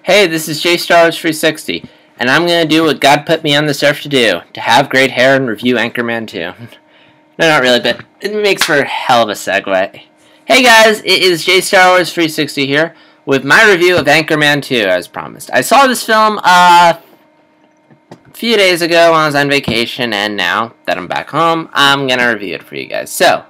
Hey, this is JStarWars360, and I'm going to do what God put me on this earth to do, to have great hair and review Anchorman 2. No, not really, but it makes for a hell of a segue. Hey guys, it is JStarWars360 here, with my review of Anchorman 2, as promised. I saw this film, a few days ago when I was on vacation, and now that I'm back home, I'm going to review it for you guys. So,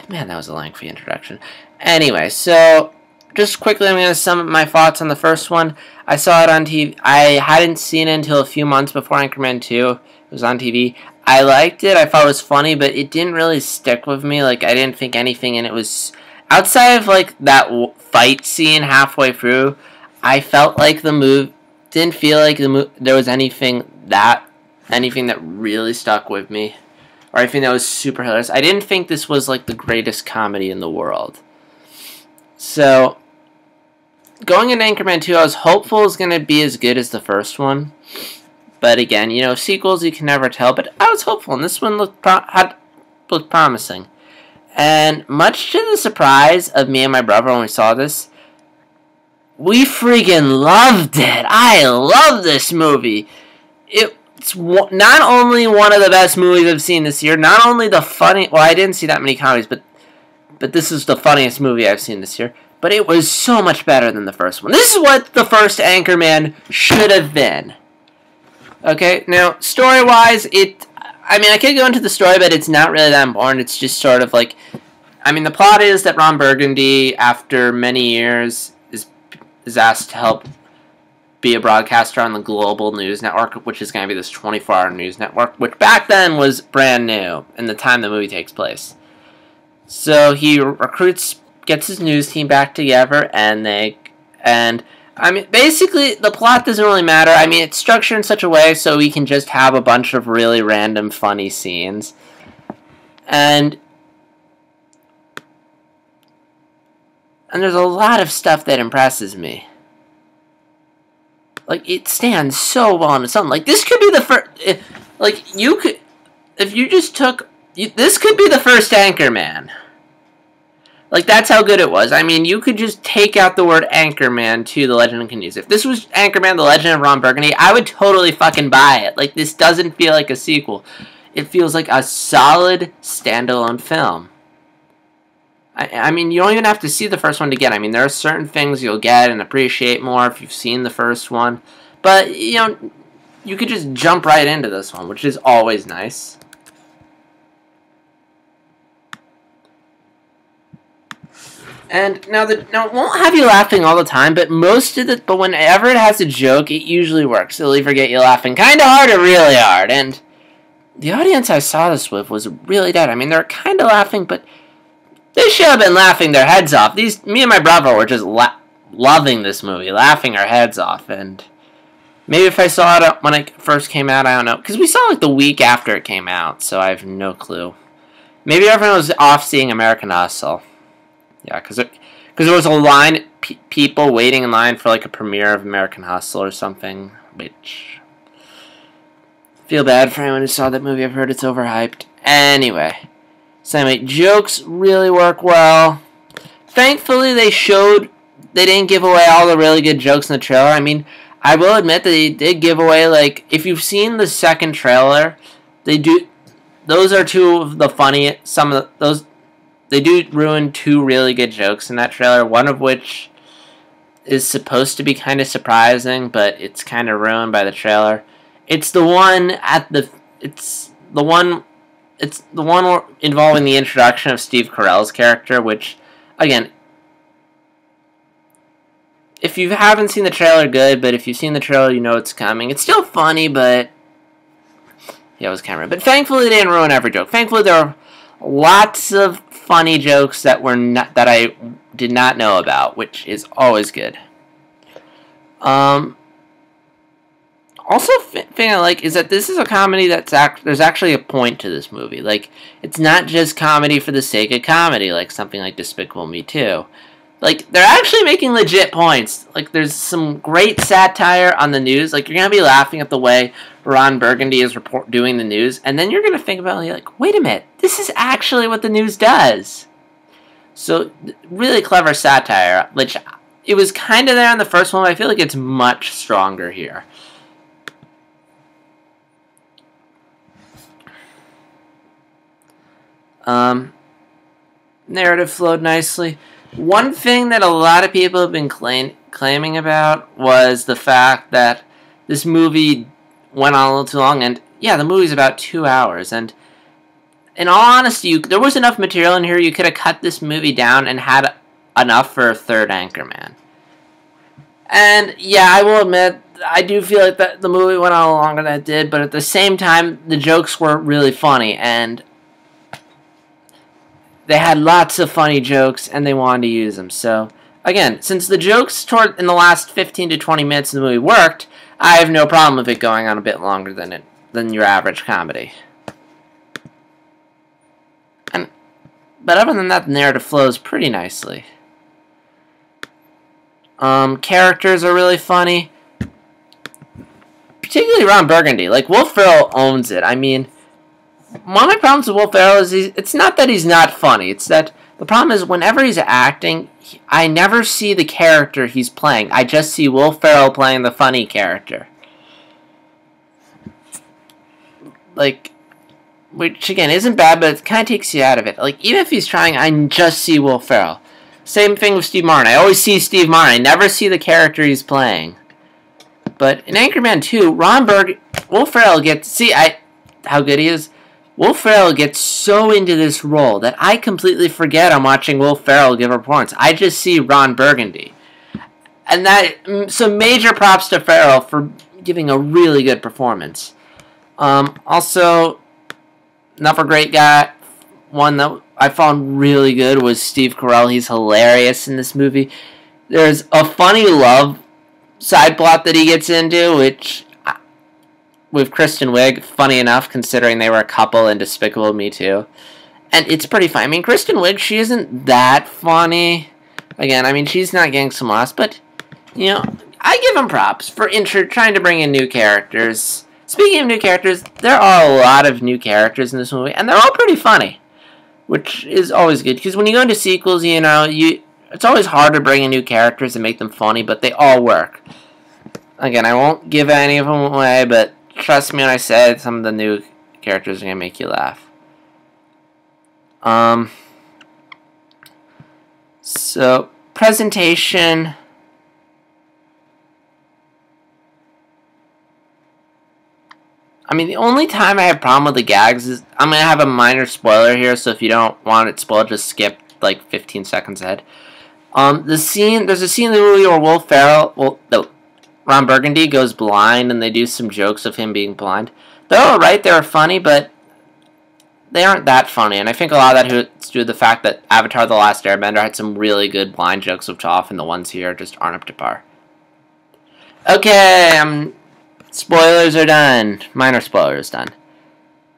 man, that was a lengthy introduction. Anyway, so just quickly, I'm going to sum up my thoughts on the first one. I saw it on TV. I hadn't seen it until a few months before Anchorman 2. It was on TV. I liked it. I thought it was funny, but it didn't really stick with me. Like, I didn't think anything in it was... Outside of, like, that fight scene halfway through, I felt like the movie... Didn't feel like there was anything that really stuck with me. Or anything that was super hilarious. I didn't think this was, like, the greatest comedy in the world. So... Going into Anchorman 2, I was hopeful it was going to be as good as the first one. But again, you know, sequels you can never tell. But I was hopeful, and this one looked promising. And much to the surprise of me and my brother when we saw this, we freaking loved it. I love this movie. It's not only one of the best movies I've seen this year, not only the funny... Well, I didn't see that many comedies, but this is the funniest movie I've seen this year. But it was so much better than the first one. This is what the first Anchorman should have been. Okay, now, story-wise, I mean, I could go into the story, but it's not really that important. It's just sort of like... I mean, the plot is that Ron Burgundy, after many years, is asked to help be a broadcaster on the global news network, which is going to be this 24-hour news network, which back then was brand new in the time the movie takes place. So he gets his news team back together, and I mean, basically, the plot doesn't really matter. I mean, it's structured in such a way so we can just have a bunch of really random, funny scenes. And there's a lot of stuff that impresses me. Like, it stands so well on its own. Like, this could be the first... Like, you could... If you just took... This could be the first Anchorman. Like, that's how good it was. I mean, you could just take out the word Anchorman to The Legend of Canoes. If this was Anchorman, The Legend of Ron Burgundy, I would totally fucking buy it. Like, this doesn't feel like a sequel. It feels like a solid, standalone film. I mean, you don't even have to see the first one to get it. I mean, there are certain things you'll get and appreciate more if you've seen the first one. But, you know, you could just jump right into this one, which is always nice. And now it won't have you laughing all the time, but but whenever it has a joke, it usually works. It'll either get you laughing kind of hard or really hard. And the audience I saw this with was really dead. I mean, they're kind of laughing, but they should have been laughing their heads off. Me and my brother were just loving this movie, laughing our heads off. And maybe if I saw it when it first came out, I don't know. Because we saw it like the week after it came out, so I have no clue. Maybe everyone was off seeing American Hustle. Yeah, because there was a line, people waiting in line for like a premiere of American Hustle or something, which I feel bad for anyone who saw that movie. I've heard it's overhyped. Anyway, so anyway, jokes really work well. Thankfully, they didn't give away all the really good jokes in the trailer. I mean, I will admit that they did give away, like, if you've seen the second trailer, those are two of the funniest, they do ruin two really good jokes in that trailer, one of which is supposed to be kind of surprising, but it's kind of ruined by the trailer. It's the one involving the introduction of Steve Carell's character, which, again, if you haven't seen the trailer, good, but if you've seen the trailer, you know it's coming. It's still funny, but yeah, it was kind of ruined. But thankfully, they didn't ruin every joke. Thankfully, there are lots of funny jokes that I did not know about, which is always good. Also, thing I like is that this is a comedy there's actually a point to this movie. Like, it's not just comedy for the sake of comedy, like something like Despicable Me 2. Like, they're actually making legit points. Like, there's some great satire on the news. Like, you're gonna be laughing at the way Ron Burgundy is doing the news, and then you're gonna think about it, like, wait a minute, this is actually what the news does. So, really clever satire, which it was kind of there in the first one, but I feel like it's much stronger here. Narrative flowed nicely. One thing that a lot of people have been claiming about was the fact that this movie went on a little too long, and yeah, the movie's about 2 hours, and in all honesty, there was enough material in here you could have cut this movie down and had enough for a third Anchorman. And yeah, I will admit, I do feel like that the movie went on longer than it did, but at the same time, the jokes were really funny, and they had lots of funny jokes, and they wanted to use them. So, again, since the jokes in the last 15 to 20 minutes of the movie worked, I have no problem with it going on a bit longer than your average comedy. But other than that, the narrative flows pretty nicely. Characters are really funny. Particularly Ron Burgundy. Like, Will Ferrell owns it. I mean, one of my problems with Will Ferrell is it's not that he's not funny. It's that the problem is whenever he's acting, I never see the character he's playing. I just see Will Ferrell playing the funny character. Like, which, again, isn't bad, but it kind of takes you out of it. Like, even if he's trying, I just see Will Ferrell. Same thing with Steve Martin. I always see Steve Martin. I never see the character he's playing. But in Anchorman 2, Will Ferrell gets... See, how good he is? Will Ferrell gets so into this role that I completely forget I'm watching Will Ferrell give a performance. I just see Ron Burgundy. And some major props to Ferrell for giving a really good performance. Also, another great guy, one that I found really good was Steve Carell. He's hilarious in this movie. There's a funny love side plot that he gets into, which, with Kristen Wiig, funny enough considering they were a couple in Despicable Me 2. And it's pretty funny. I mean, Kristen Wiig, she isn't that funny. Again, I mean, she's not getting some loss, but, you know, I give him props for trying to bring in new characters. Speaking of new characters, there are a lot of new characters in this movie, and they're all pretty funny, which is always good, because when you go into sequels, you know, it's always hard to bring in new characters and make them funny, but they all work. Again, I won't give any of them away, but trust me when I said some of the new characters are going to make you laugh. So, presentation... I mean, the only time I have a problem with the gags is... I'm going to have a minor spoiler here, so if you don't want it spoiled, just skip, like, 15 seconds ahead. There's a scene in the movie where Will Ferrell... Ron Burgundy goes blind, and they do some jokes of him being blind. They're alright, they're funny, but they aren't that funny. And I think a lot of that has to do with the fact that Avatar The Last Airbender had some really good blind jokes, which often the ones here just aren't up to par. Okay, spoilers are done. Minor spoilers done.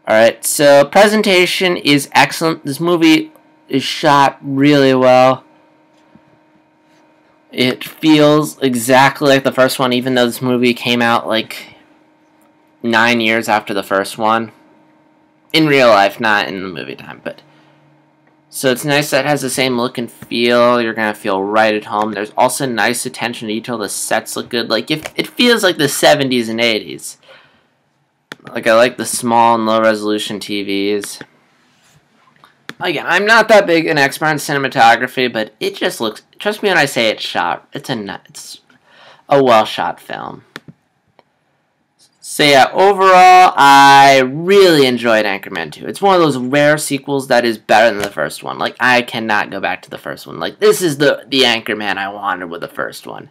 Alright, so presentation is excellent. This movie is shot really well. It feels exactly like the first one, even though this movie came out like 9 years after the first one. In real life, not in the movie time, but... So it's nice that it has the same look and feel. You're going to feel right at home. There's also nice attention to detail. The sets look good. Like, it feels like the 70s and 80s. Like, I like the small and low-resolution TVs. Again, I'm not that big an expert in cinematography, but it just looks... Trust me when I say it's shot. It's a well-shot film. So yeah, overall, I really enjoyed Anchorman 2. It's one of those rare sequels that is better than the first one. Like, I cannot go back to the first one. Like, this is the Anchorman I wanted with the first one.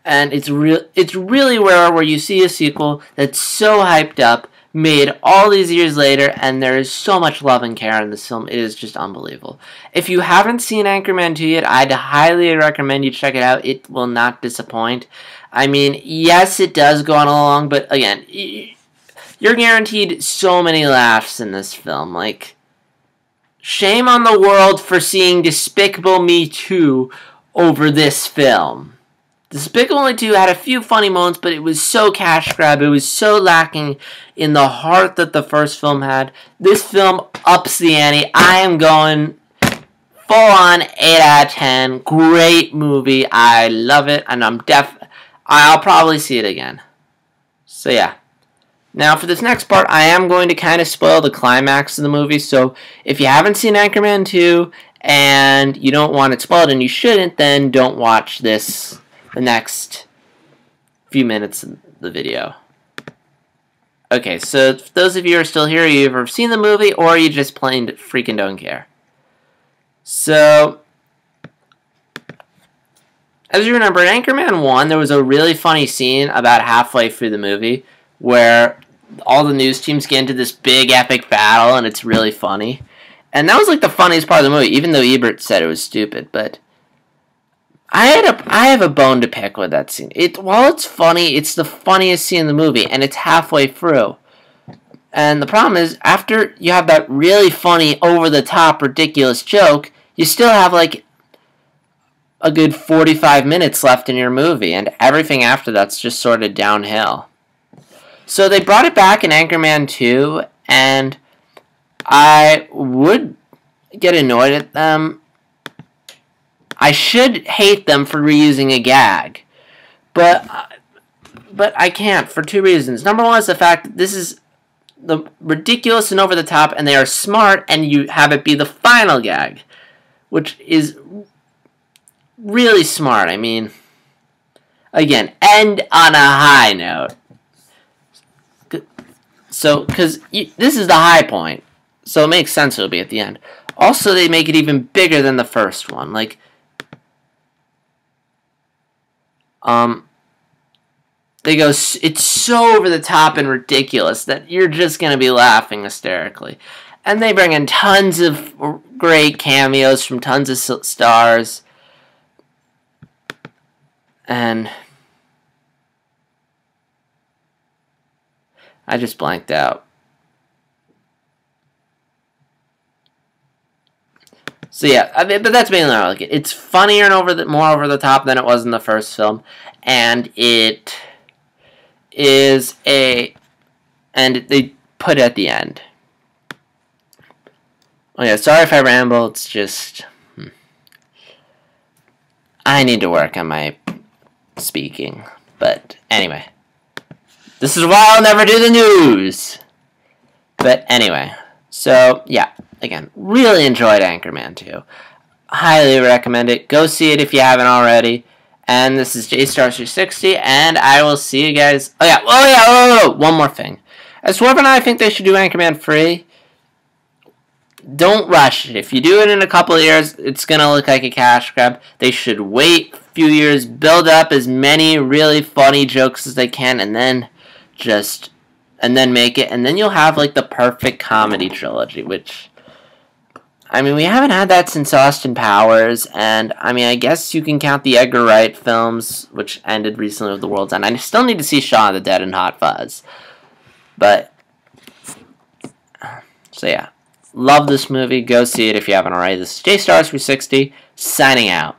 And it's really rare where you see a sequel that's so hyped up, made all these years later, and there is so much love and care in this film. It is just unbelievable. If you haven't seen Anchorman 2 yet, I'd highly recommend you check it out. It will not disappoint. I mean, yes, it does go on along, but again, you're guaranteed so many laughs in this film. Like, shame on the world for seeing Despicable Me 2 over this film. Despicable Me 2 had a few funny moments, but it was so cash grab. It was so lacking in the heart that the first film had. This film ups the ante. I am going full on 8 out of 10. Great movie. I love it, and I'll probably see it again. So yeah. Now for this next part, I am going to kind of spoil the climax of the movie. So if you haven't seen Anchorman 2 and you don't want it spoiled, and you shouldn't, then don't watch the next few minutes of the video. Okay, so for those of you who are still here, you either have seen the movie or you just plain freaking don't care. So, as you remember, in Anchorman 1, there was a really funny scene about halfway through the movie where all the news teams get into this big epic battle, and it's really funny. And that was like the funniest part of the movie, even though Ebert said it was stupid. But I have a bone to pick with that scene. While it's funny, it's the funniest scene in the movie, and it's halfway through. And the problem is, after you have that really funny, over-the-top, ridiculous joke, you still have like a good 45 minutes left in your movie, and everything after that's just sort of downhill. So they brought it back in Anchorman 2, and I would get annoyed at them. I should hate them for reusing a gag, but I can't for two reasons. Number one is the fact that this is the ridiculous and over the top, and they are smart, and you have it be the final gag, which is really smart. I mean, again, end on a high note. So, because this is the high point, so it makes sense it'll be at the end. Also, they make it even bigger than the first one. Like, they go, it's so over the top and ridiculous that you're just going to be laughing hysterically. And they bring in tons of great cameos from tons of stars. And I just blanked out. So yeah, I mean, but that's mainly what I like it. It's funnier and more over the top than it was in the first film, and it is and they put it at the end. Oh yeah, sorry if I ramble. It's just I need to work on my speaking. But anyway, this is why I'll never do the news. But anyway, so yeah. Again, really enjoyed Anchorman 2. Highly recommend it. Go see it if you haven't already. And this is JStar360, and I will see you guys. One more thing. As Swerve and I think they should do Anchorman 3. Don't rush it. If you do it in a couple of years, it's going to look like a cash grab. They should wait a few years, build up as many really funny jokes as they can, and then make it. And then you'll have like the perfect comedy trilogy, which, I mean, we haven't had that since Austin Powers, and, I mean, I guess you can count the Edgar Wright films, which ended recently with The World's End. I still need to see Shaun of the Dead and Hot Fuzz. But, so yeah. Love this movie. Go see it if you haven't already. This is JStar360, signing out.